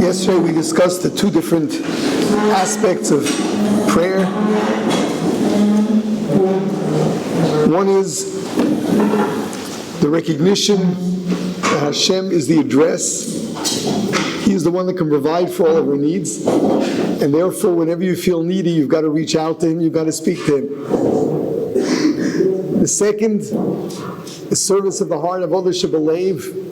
Yesterday we discussed the two different aspects of prayer. One is the recognition that Hashem is the address. He is the one that can provide for all of our needs. And therefore, whenever you feel needy, you've got to reach out to Him, you've got to speak to Him. The second, the service of the heart of Olah Shebelev,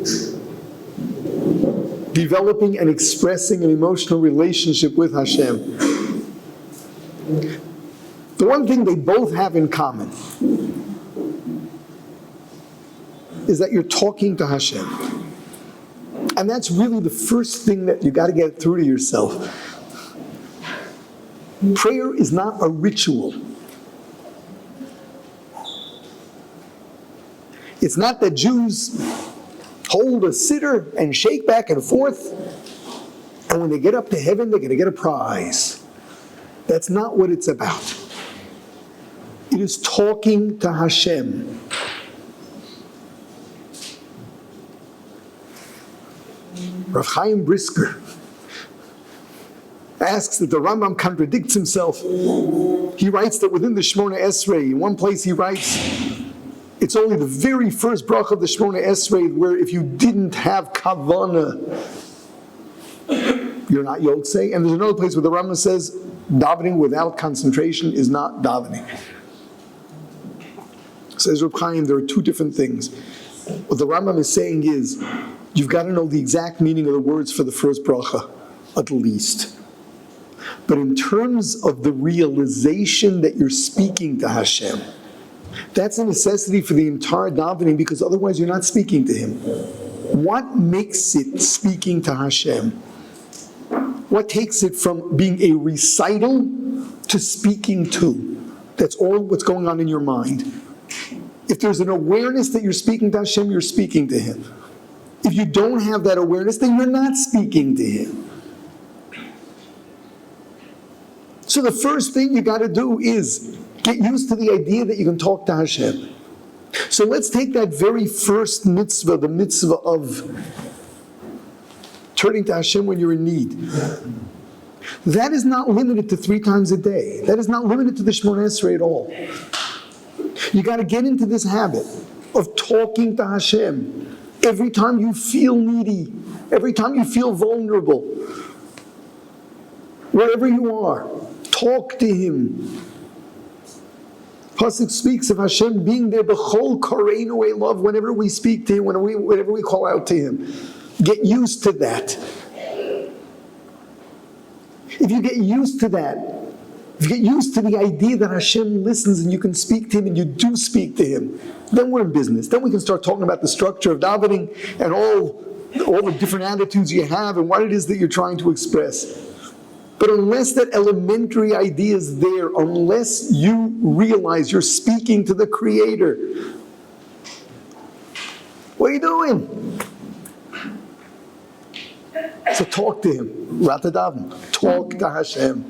developing and expressing an emotional relationship with Hashem. The one thing they both have in common is that you're talking to Hashem. And that's really the first thing that you got to get through to yourself. Prayer is not a ritual. It's not that Jews hold a sitter and shake back and forth, and when they get up to heaven, they're going to get a prize. That's not what it's about. It is talking to Hashem. Rav Chaim Brisker asks that the Rambam contradicts himself. He writes that within the Shemona Esrei, in one place he writes, it's only the very first bracha of the Shemona Esrei where if you didn't have kavanah, you're not yotzei. And there's another place where the Rambam says, davening without concentration is not davening. Says Rav Chaim, there are two different things. What the Rambam is saying is, you've got to know the exact meaning of the words for the first bracha, at least. But in terms of the realization that you're speaking to Hashem, that's a necessity for the entire davening, because otherwise you're not speaking to Him. What makes it speaking to Hashem? What takes it from being a recital to speaking to? That's all what's going on in your mind. If there's an awareness that you're speaking to Hashem, you're speaking to Him. If you don't have that awareness, then you're not speaking to Him. So the first thing you got to do is get used to the idea that you can talk to Hashem. So let's take that very first mitzvah, the mitzvah of turning to Hashem when you're in need. That is not limited to 3 times a day. That is not limited to the Shemona Esrei at all. You got to get into this habit of talking to Hashem. Every time you feel needy, every time you feel vulnerable, wherever you are, talk to Him. Pasuk speaks of Hashem being there, b'chol kareinu elav, whenever we speak to Him, whenever we call out to Him. Get used to that. If you get used to that, if you get used to the idea that Hashem listens and you can speak to Him and you do speak to Him, then we're in business. Then we can start talking about the structure of davening and all the different attitudes you have and what it is that you're trying to express. But unless that elementary idea is there, unless you realize you're speaking to the Creator, what are you doing? So talk to Him. Ratadav. Talk to Hashem.